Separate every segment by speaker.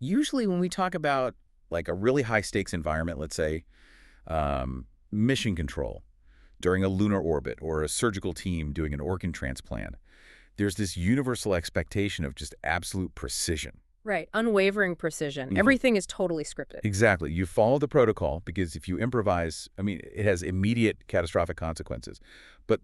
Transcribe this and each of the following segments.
Speaker 1: Usually when we talk about like a really high-stakes environment, let's say mission control during a lunar orbit or a surgical team doing an organ transplant, there's this universal expectation of just absolute precision.
Speaker 2: Right. Unwavering precision.
Speaker 1: Mhm.
Speaker 2: Everything is totally scripted.
Speaker 1: Exactly. You follow the protocol because if you improvise, I mean, it has immediate catastrophic consequences. But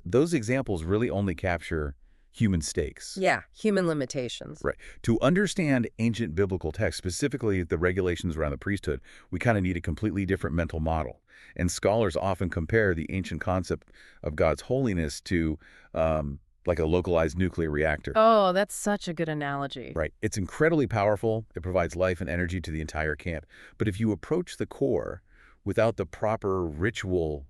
Speaker 1: those examples really only capture human stakes.
Speaker 2: Yeah. Human limitations.
Speaker 1: Right. To understand ancient biblical texts, specifically the regulations around the priesthood, we kind of need a completely different mental model. And scholars often compare the ancient concept of God's holiness to like a localized nuclear reactor.
Speaker 2: Oh, that's such a good analogy.
Speaker 1: Right. It's incredibly powerful. It provides life and energy to the entire camp. But if you approach the core without the proper ritual,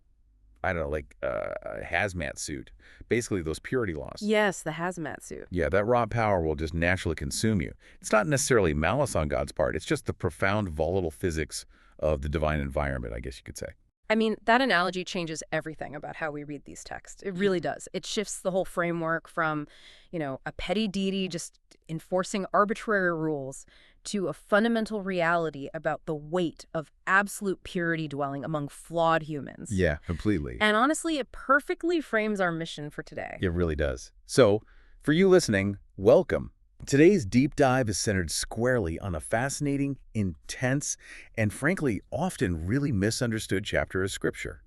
Speaker 1: I don't know, like a hazmat suit, basically those purity laws.
Speaker 2: Yes, the hazmat suit.
Speaker 1: Yeah, that raw power will just naturally consume you. It's not necessarily malice on God's part. It's just the profound volatile physics of the divine environment, I guess you could say.
Speaker 2: I mean, that analogy changes everything about how we read these texts. It really does. It shifts the whole framework from, a petty deity just enforcing arbitrary rules to a fundamental reality about the weight of absolute purity dwelling among flawed humans.
Speaker 1: Yeah, completely.
Speaker 2: And honestly, it perfectly frames our mission for today.
Speaker 1: It really does. So, for you listening, welcome. Today's deep dive is centered squarely on a fascinating, intense, and frankly, often really misunderstood chapter of Scripture.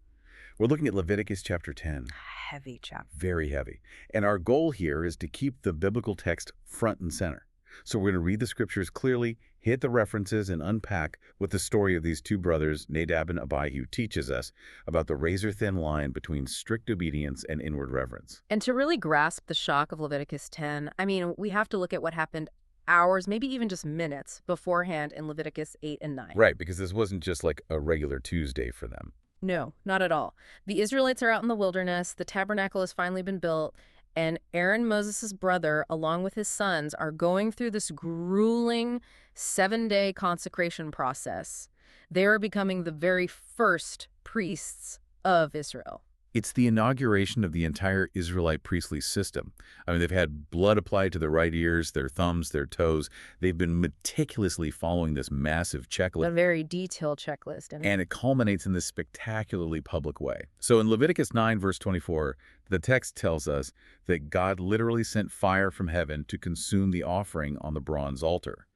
Speaker 1: We're looking at Leviticus chapter 10.
Speaker 2: Heavy chapter.
Speaker 1: Very heavy. And our goal here is to keep the biblical text front and center. So we're going to read the Scriptures clearly, hit the references, and unpack what the story of these two brothers, Nadab and Abihu, teaches us about the razor-thin line between strict obedience and inward reverence.
Speaker 2: And to really grasp the shock of Leviticus 10, we have to look at what happened hours, maybe even just minutes beforehand in Leviticus 8 and 9.
Speaker 1: Right, because this wasn't just like a regular Tuesday for them.
Speaker 2: No, not at all. The Israelites are out in the wilderness, the tabernacle has finally been built, and Aaron, Moses' brother, along with his sons, are going through this grueling 7-day consecration process. They are becoming the very first priests of Israel.
Speaker 1: It's the inauguration of the entire Israelite priestly system. I mean, they've had blood applied to their right ears, their thumbs, their toes. They've been meticulously following this massive checklist.
Speaker 2: A very detailed checklist.
Speaker 1: And it culminates in this spectacularly public way. So in Leviticus 9, verse 24, the text tells us that God literally sent fire from heaven to consume the offering on the bronze altar.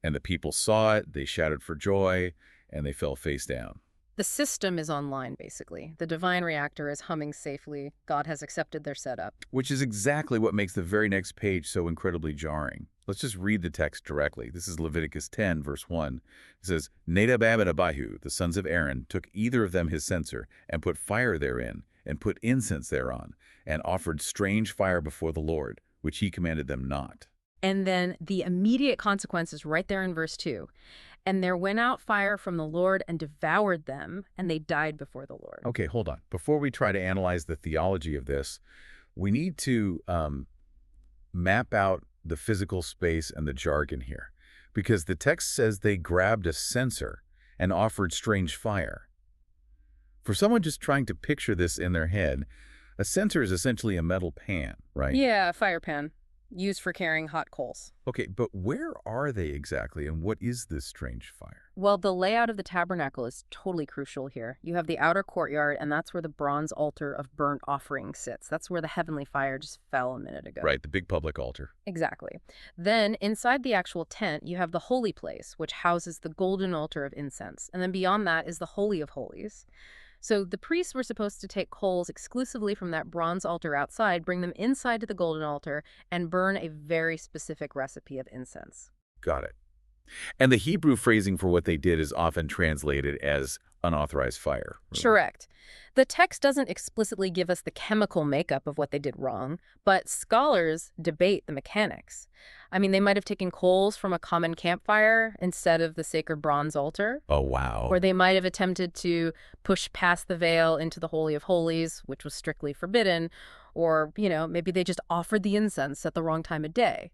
Speaker 1: And the people saw it, they shouted for joy, and they fell face down.
Speaker 2: The system is online, basically. The divine reactor is humming safely. God has accepted their setup.
Speaker 1: Which is exactly what makes the very next page so incredibly jarring. Let's just read the text directly. This is Leviticus 10, verse 1. It says, Nadab and Abihu, the sons of Aaron, took either of them his censer, and put fire therein, and put incense thereon, and offered strange fire before the Lord, which he commanded them not.
Speaker 2: And then the immediate consequences right there in verse 2. And there went out fire from the Lord and devoured them, and they died before the Lord.
Speaker 1: Okay, hold on. Before we try to analyze the theology of this, we need to map out the physical space and the jargon here. Because the text says they grabbed a censer and offered strange fire. For someone just trying to picture this in their head, a censer is essentially a metal pan, right?
Speaker 2: Yeah, a fire pan. Used for carrying hot coals.
Speaker 1: Okay, but where are they exactly, and what is this strange fire?
Speaker 2: Well, the layout of the tabernacle is totally crucial here. You have the outer courtyard, and that's where the bronze altar of burnt offering sits. That's where the heavenly fire just fell a minute ago.
Speaker 1: Right, the big public altar.
Speaker 2: Exactly. Then, inside the actual tent, you have the holy place, which houses the golden altar of incense. And then beyond that is the Holy of Holies. So the priests were supposed to take coals exclusively from that bronze altar outside, bring them inside to the golden altar, and burn a very specific recipe of incense.
Speaker 1: Got it. And the Hebrew phrasing for what they did is often translated as unauthorized fire. Right?
Speaker 2: Correct. The text doesn't explicitly give us the chemical makeup of what they did wrong, but scholars debate the mechanics. They might have taken coals from a common campfire instead of the sacred bronze altar.
Speaker 1: Oh, wow.
Speaker 2: Or they might have attempted to push past the veil into the Holy of Holies, which was strictly forbidden. Or, maybe they just offered the incense at the wrong time of day.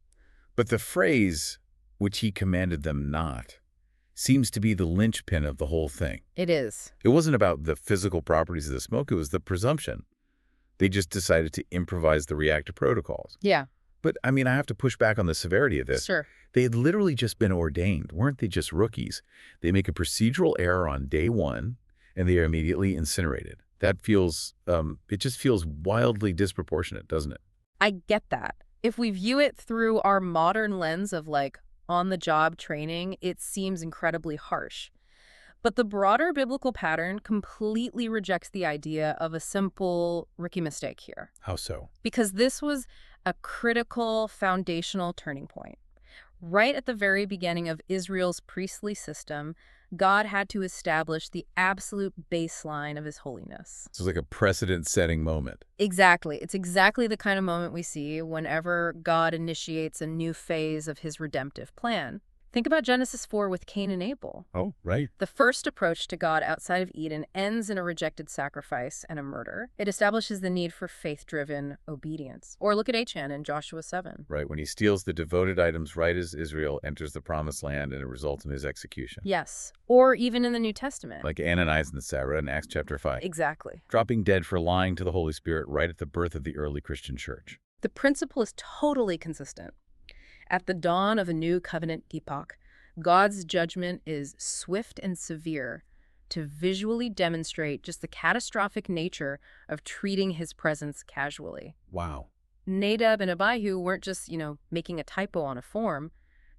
Speaker 1: But the phrase, which he commanded them not, seems to be the linchpin of the whole thing.
Speaker 2: It is.
Speaker 1: It wasn't about the physical properties of the smoke, it was the presumption. They just decided to improvise the reactor protocols.
Speaker 2: Yeah.
Speaker 1: But, I mean, I have to push back on the severity of this.
Speaker 2: Sure.
Speaker 1: They had literally just been ordained. Weren't they just rookies? They make a procedural error on day one, and they are immediately incinerated. That feels, it just feels wildly disproportionate, doesn't it?
Speaker 2: I get that. If we view it through our modern lens of like on-the-job training, it seems incredibly harsh. But the broader biblical pattern completely rejects the idea of a simple rookie mistake here.
Speaker 1: How so?
Speaker 2: Because this was a critical foundational turning point. Right at the very beginning of Israel's priestly system, God had to establish the absolute baseline of his holiness.
Speaker 1: This is like a precedent-setting moment.
Speaker 2: Exactly. It's exactly the kind of moment we see whenever God initiates a new phase of his redemptive plan. Think about Genesis 4 with Cain and Abel.
Speaker 1: Oh, right.
Speaker 2: The first approach to God outside of Eden ends in a rejected sacrifice and a murder. It establishes the need for faith-driven obedience. Or look at Achan in Joshua 7.
Speaker 1: Right, when he steals the devoted items right as Israel enters the promised land, and it results in his execution.
Speaker 2: Yes. Or even in the New Testament.
Speaker 1: Like Ananias and Sapphira in Acts chapter 5.
Speaker 2: Exactly.
Speaker 1: Dropping dead for lying to the Holy Spirit right at the birth of the early Christian church.
Speaker 2: The principle is totally consistent. At the dawn of a new covenant epoch, God's judgment is swift and severe to visually demonstrate just the catastrophic nature of treating his presence casually.
Speaker 1: Wow.
Speaker 2: Nadab and Abihu weren't just, making a typo on a form.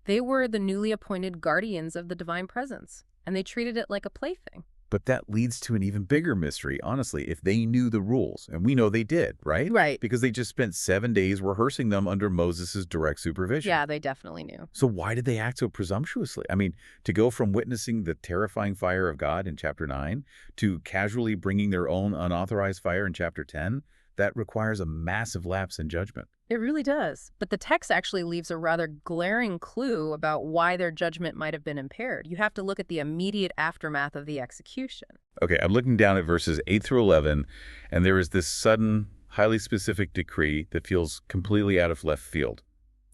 Speaker 2: They were the newly appointed guardians of the divine presence, and they treated it like a plaything.
Speaker 1: But that leads to an even bigger mystery, honestly, if they knew the rules. And we know they did, right?
Speaker 2: Right.
Speaker 1: Because they just spent 7 days rehearsing them under Moses' direct supervision.
Speaker 2: Yeah, they definitely knew.
Speaker 1: So why did they act so presumptuously? I mean, to go from witnessing the terrifying fire of God in chapter 9 to casually bringing their own unauthorized fire in chapter 10, that requires a massive lapse in judgment.
Speaker 2: It really does. But the text actually leaves a rather glaring clue about why their judgment might have been impaired. You have to look at the immediate aftermath of the execution.
Speaker 1: Okay, I'm looking down at verses 8 through 11, and there is this sudden, highly specific decree that feels completely out of left field.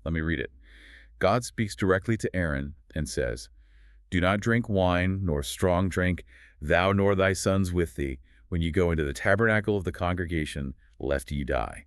Speaker 1: Let me read it. God speaks directly to Aaron and says, "Do not drink wine nor strong drink, thou nor thy sons with thee, when you go into the tabernacle of the congregation, lest ye die.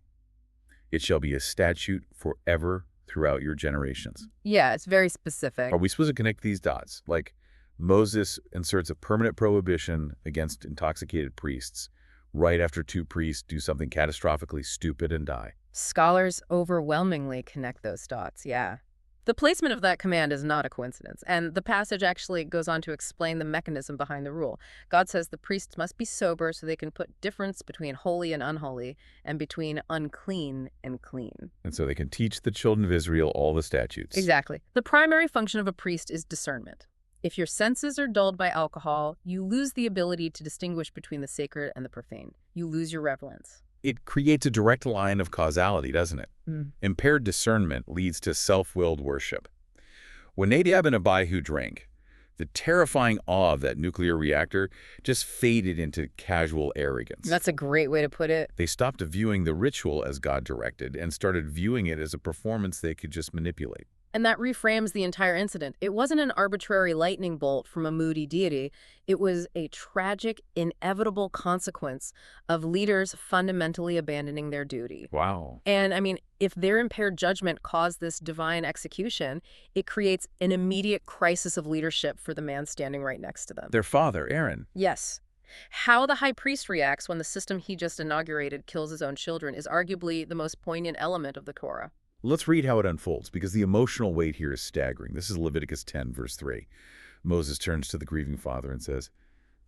Speaker 1: It shall be a statute forever throughout your generations."
Speaker 2: Yeah, it's very specific.
Speaker 1: Are we supposed to connect these dots? Like Moses inserts a permanent prohibition against intoxicated priests right after 2 priests do something catastrophically stupid and die.
Speaker 2: Scholars overwhelmingly connect those dots, yeah. The placement of that command is not a coincidence, and the passage actually goes on to explain the mechanism behind the rule. God says the priests must be sober so they can put difference between holy and unholy, and between unclean and clean.
Speaker 1: And so they can teach the children of Israel all the statutes.
Speaker 2: Exactly. The primary function of a priest is discernment. If your senses are dulled by alcohol, you lose the ability to distinguish between the sacred and the profane. You lose your reverence.
Speaker 1: It creates a direct line of causality, doesn't it? Impaired discernment leads to self-willed worship. When Nadab and Abihu drank, the terrifying awe of that nuclear reactor just faded into casual arrogance.
Speaker 2: That's a great way to put it.
Speaker 1: They stopped viewing the ritual as God directed and started viewing it as a performance they could just manipulate.
Speaker 2: And that reframes the entire incident. It wasn't an arbitrary lightning bolt from a moody deity. It was a tragic, inevitable consequence of leaders fundamentally abandoning their duty.
Speaker 1: Wow.
Speaker 2: And, if their impaired judgment caused this divine execution, it creates an immediate crisis of leadership for the man standing right next to them.
Speaker 1: Their father, Aaron.
Speaker 2: Yes. How the high priest reacts when the system he just inaugurated kills his own children is arguably the most poignant element of the Torah.
Speaker 1: Let's read how it unfolds, because the emotional weight here is staggering. This is Leviticus 10, verse 3. Moses turns to the grieving father and says,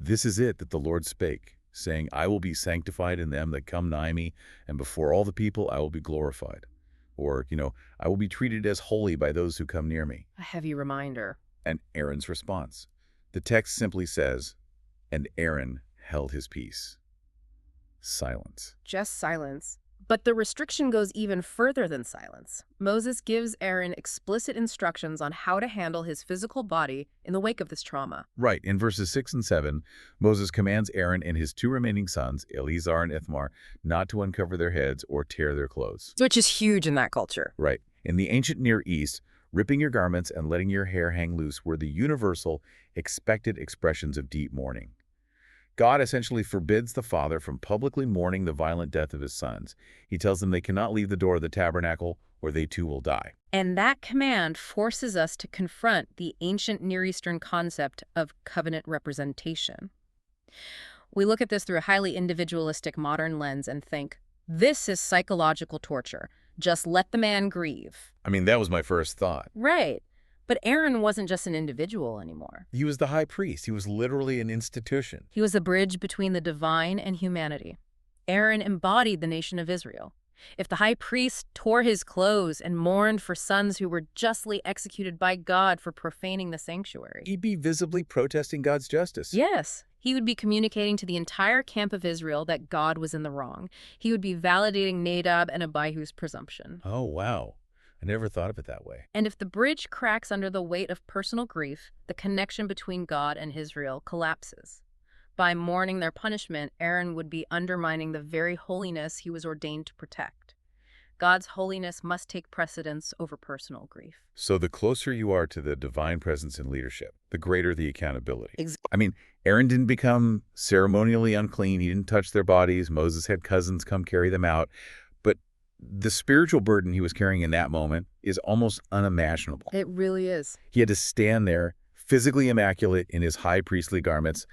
Speaker 1: "This is it that the Lord spake, saying, I will be sanctified in them that come nigh me, and before all the people I will be glorified." Or, I will be treated as holy by those who come near me.
Speaker 2: A heavy reminder.
Speaker 1: And Aaron's response. The text simply says, "And Aaron held his peace." Silence.
Speaker 2: Just silence. But the restriction goes even further than silence. Moses gives Aaron explicit instructions on how to handle his physical body in the wake of this trauma.
Speaker 1: Right. In verses 6 and 7, Moses commands Aaron and his 2 remaining sons, Eleazar and Ithamar, not to uncover their heads or tear their clothes.
Speaker 2: Which is huge in that culture.
Speaker 1: Right. In the ancient Near East, ripping your garments and letting your hair hang loose were the universal, expected expressions of deep mourning. God essentially forbids the father from publicly mourning the violent death of his sons. He tells them they cannot leave the door of the tabernacle or they too will die.
Speaker 2: And that command forces us to confront the ancient Near Eastern concept of covenant representation. We look at this through a highly individualistic modern lens and think, this is psychological torture. Just let the man grieve.
Speaker 1: I mean, that was my first thought.
Speaker 2: Right. But Aaron wasn't just an individual anymore.
Speaker 1: He was the high priest. He was literally an institution.
Speaker 2: He was a bridge between the divine and humanity. Aaron embodied the nation of Israel. If the high priest tore his clothes and mourned for sons who were justly executed by God for profaning the sanctuary,
Speaker 1: He'd be visibly protesting God's justice.
Speaker 2: yes, he would be communicating to the entire camp of Israel that God was in the wrong. He would be validating Nadab and Abihu's presumption.
Speaker 1: Oh, wow. I never thought of it that way.
Speaker 2: And if the bridge cracks under the weight of personal grief, the connection between God and Israel collapses. By mourning their punishment, Aaron would be undermining the very holiness he was ordained to protect. God's holiness must take precedence over personal grief.
Speaker 1: So the closer you are to the divine presence in leadership, the greater the accountability.
Speaker 2: Exactly.
Speaker 1: I mean, Aaron didn't become ceremonially unclean. He didn't touch their bodies. Moses had cousins come carry them out. But the spiritual burden he was carrying in that moment is almost unimaginable.
Speaker 2: It really is.
Speaker 1: He had to stand there, physically immaculate in his high priestly garments,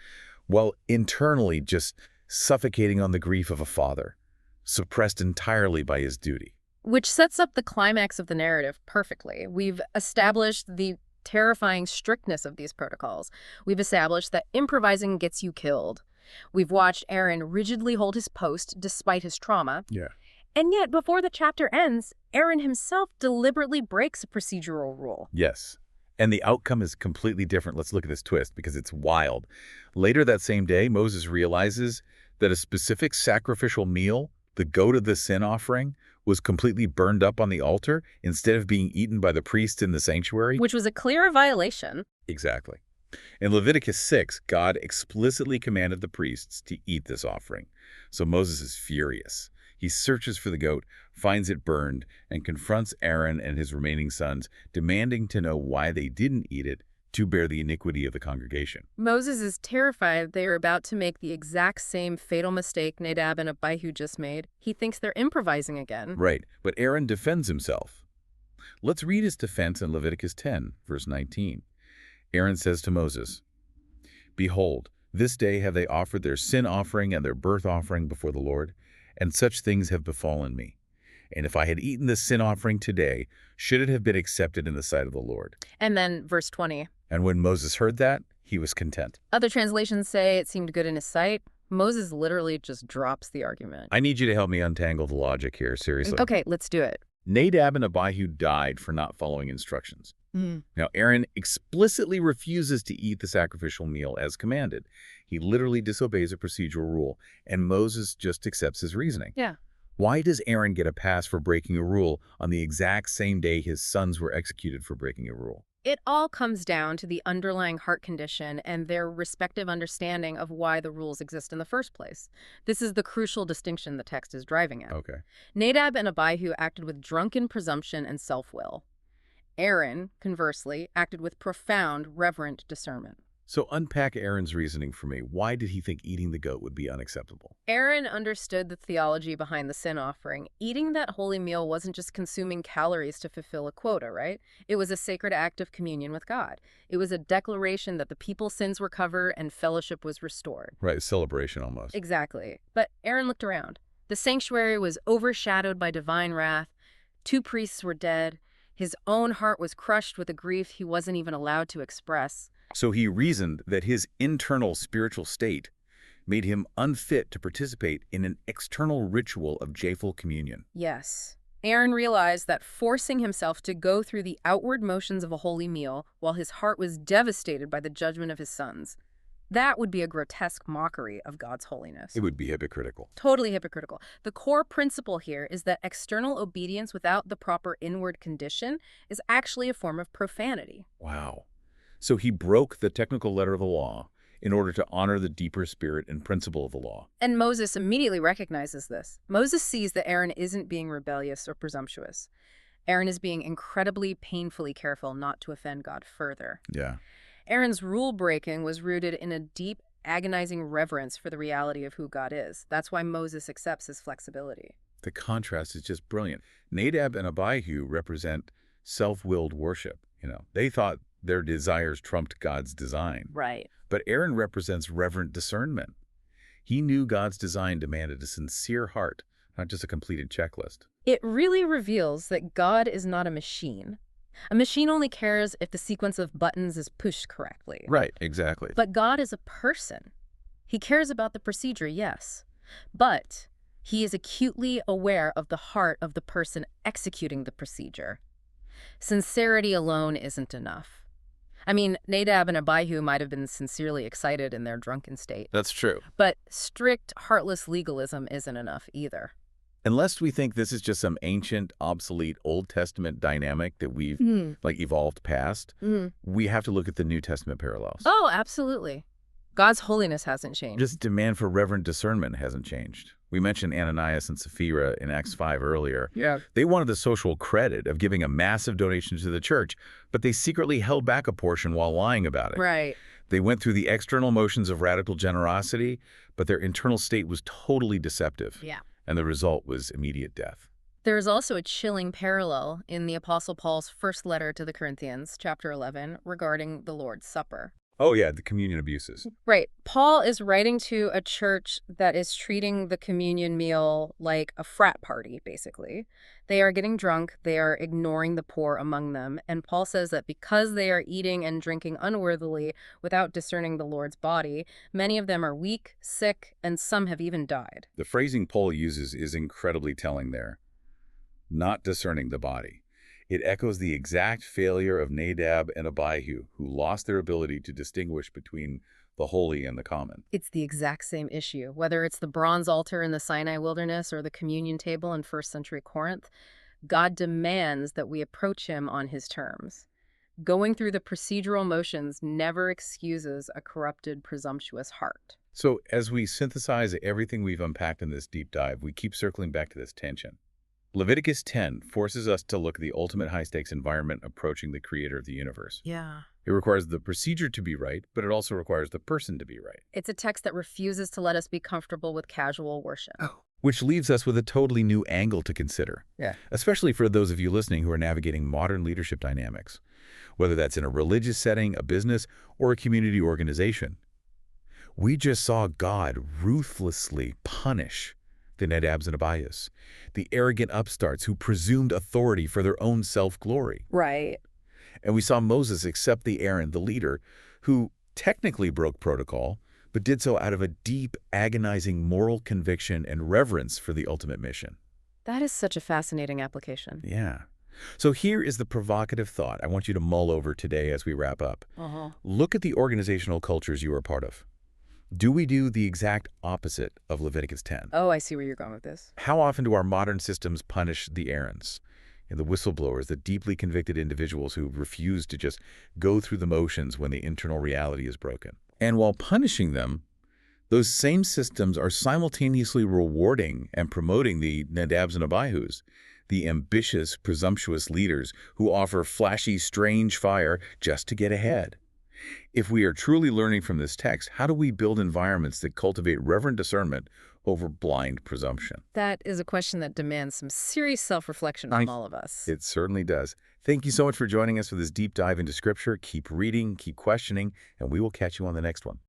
Speaker 1: while internally just suffocating on the grief of a father, suppressed entirely by his duty.
Speaker 2: Which sets up the climax of the narrative perfectly. We've established the terrifying strictness of these protocols. We've established that improvising gets you killed. We've watched Aaron rigidly hold his post despite his trauma.
Speaker 1: Yeah.
Speaker 2: And yet, before the chapter ends, Aaron himself deliberately breaks a procedural rule.
Speaker 1: Yes. And the outcome is completely different. Let's look at this twist because it's wild. Later that same day, Moses realizes that a specific sacrificial meal, the goat of the sin offering, was completely burned up on the altar instead of being eaten by the priest in the sanctuary.
Speaker 2: Which was a clear violation.
Speaker 1: Exactly. In Leviticus 6, God explicitly commanded the priests to eat this offering. So Moses is furious. He searches for the goat, finds it burned, and confronts Aaron and his remaining sons, demanding to know why they didn't eat it to bear the iniquity of the congregation.
Speaker 2: Moses is terrified they are about to make the exact same fatal mistake Nadab and Abihu just made. He thinks they're improvising again.
Speaker 1: Right, but Aaron defends himself. Let's read his defense in Leviticus 10, verse 19. Aaron says to Moses, "Behold, this day have they offered their sin offering and their burnt offering before the Lord, and such things have befallen me. And if I had eaten this sin offering today, should it have been accepted in the sight of the Lord?"
Speaker 2: And then verse 20.
Speaker 1: And when Moses heard that, he was content.
Speaker 2: Other translations say it seemed good in his sight. Moses literally just drops the argument.
Speaker 1: I need you to help me untangle the logic here, seriously.
Speaker 2: Okay, let's do it.
Speaker 1: Nadab and Abihu died for not following instructions. Now, Aaron explicitly refuses to eat the sacrificial meal as commanded. He literally disobeys a procedural rule, and Moses just accepts his reasoning.
Speaker 2: Yeah.
Speaker 1: Why does Aaron get a pass for breaking a rule on the exact same day his sons were executed for breaking a rule?
Speaker 2: It all comes down to the underlying heart condition and their respective understanding of why the rules exist in the first place. This is the crucial distinction the text is driving at.
Speaker 1: Okay.
Speaker 2: Nadab and Abihu acted with drunken presumption and self-will. Aaron, conversely, acted with profound, reverent discernment.
Speaker 1: So unpack Aaron's reasoning for me. Why did he think eating the goat would be unacceptable?
Speaker 2: Aaron understood the theology behind the sin offering. Eating that holy meal wasn't just consuming calories to fulfill a quota, right? It was a sacred act of communion with God. It was a declaration that the people's sins were covered and fellowship was restored.
Speaker 1: Right, celebration almost.
Speaker 2: Exactly. But Aaron looked around. The sanctuary was overshadowed by divine wrath. 2 priests were dead. His own heart was crushed with a grief he wasn't even allowed to express.
Speaker 1: So he reasoned that his internal spiritual state made him unfit to participate in an external ritual of joyful communion.
Speaker 2: Yes. Aaron realized that forcing himself to go through the outward motions of a holy meal while his heart was devastated by the judgment of his sons, that would be a grotesque mockery of God's holiness.
Speaker 1: It would be hypocritical.
Speaker 2: Totally hypocritical. The core principle here is that external obedience without the proper inward condition is actually a form of profanity.
Speaker 1: Wow. So he broke the technical letter of the law in order to honor the deeper spirit and principle of the law.
Speaker 2: And Moses immediately recognizes this. Moses sees that Aaron isn't being rebellious or presumptuous. Aaron is being incredibly painfully careful not to offend God further.
Speaker 1: Yeah.
Speaker 2: Aaron's rule-breaking was rooted in a deep, agonizing reverence for the reality of who God is. That's why Moses accepts his flexibility.
Speaker 1: The contrast is just brilliant. Nadab and Abihu represent self-willed worship. They thought their desires trumped God's design.
Speaker 2: Right.
Speaker 1: But Aaron represents reverent discernment. He knew God's design demanded a sincere heart, not just a completed checklist.
Speaker 2: It really reveals that God is not a machine. A machine only cares if the sequence of buttons is pushed correctly.
Speaker 1: Right, exactly.
Speaker 2: But God is a person. He cares about the procedure, yes. But he is acutely aware of the heart of the person executing the procedure. Sincerity alone isn't enough. I mean, Nadab and Abihu might have been sincerely excited in their drunken state.
Speaker 1: That's true.
Speaker 2: But strict, heartless legalism isn't enough either.
Speaker 1: Unless we think this is just some ancient, obsolete Old Testament dynamic that we've evolved past, we have to look at the New Testament parallels.
Speaker 2: Oh, absolutely. God's holiness hasn't changed.
Speaker 1: Just demand for reverent discernment hasn't changed. We mentioned Ananias and Sapphira in Acts 5 earlier.
Speaker 2: Yeah.
Speaker 1: They wanted the social credit of giving a massive donation to the church, but they secretly held back a portion while lying about it.
Speaker 2: Right.
Speaker 1: They went through the external motions of radical generosity, but their internal state was totally deceptive.
Speaker 2: Yeah.
Speaker 1: And the result was immediate death.
Speaker 2: There is also a chilling parallel in the Apostle Paul's first letter to the Corinthians, chapter 11, regarding the Lord's Supper.
Speaker 1: Oh, yeah, the communion abuses.
Speaker 2: Right. Paul is writing to a church that is treating the communion meal like a frat party, basically. They are getting drunk, they are ignoring the poor among them, and Paul says that because they are eating and drinking unworthily without discerning the Lord's body, many of them are weak, sick, and some have even died.
Speaker 1: The phrasing Paul uses is incredibly telling there. Not discerning the body. It echoes the exact failure of Nadab and Abihu, who lost their ability to distinguish between the holy and the common.
Speaker 2: It's the exact same issue, whether it's the bronze altar in the Sinai wilderness or the communion table in first century Corinth. God demands that we approach him on his terms. Going through the procedural motions never excuses a corrupted, presumptuous heart.
Speaker 1: So as we synthesize everything we've unpacked in this deep dive, we keep circling back to this tension. Leviticus 10 forces us to look at the ultimate high-stakes environment approaching the creator of the universe.
Speaker 2: Yeah.
Speaker 1: It requires the procedure to be right, but it also requires the person to be right.
Speaker 2: It's a text that refuses to let us be comfortable with casual worship.
Speaker 1: Which leaves us with a totally new angle to consider.
Speaker 2: Yeah.
Speaker 1: Especially for those of you listening who are navigating modern leadership dynamics, whether that's in a religious setting, a business, or a community organization. We just saw God ruthlessly punish the Nadabs and Abihus, the arrogant upstarts who presumed authority for their own self-glory.
Speaker 2: Right.
Speaker 1: And we saw Moses accept the Aaron, the leader, who technically broke protocol, but did so out of a deep, agonizing moral conviction and reverence for the ultimate mission.
Speaker 2: That is such a fascinating application.
Speaker 1: Yeah. So here is the provocative thought I want you to mull over today as we wrap up. Look at the organizational cultures you are a part of. Do we do the exact opposite of Leviticus 10?
Speaker 2: Oh, I see where you're going with this.
Speaker 1: How often do our modern systems punish the Aarons, the whistleblowers, the deeply convicted individuals who refuse to just go through the motions when the internal reality is broken? And while punishing them, those same systems are simultaneously rewarding and promoting the Nadabs and Abihus, the ambitious, presumptuous leaders who offer flashy, strange fire just to get ahead. If we are truly learning from this text, how do we build environments that cultivate reverent discernment over blind presumption?
Speaker 2: That is a question that demands some serious self-reflection from all of us.
Speaker 1: It certainly does. Thank you so much for joining us for this deep dive into Scripture. Keep reading, keep questioning, and we will catch you on the next one.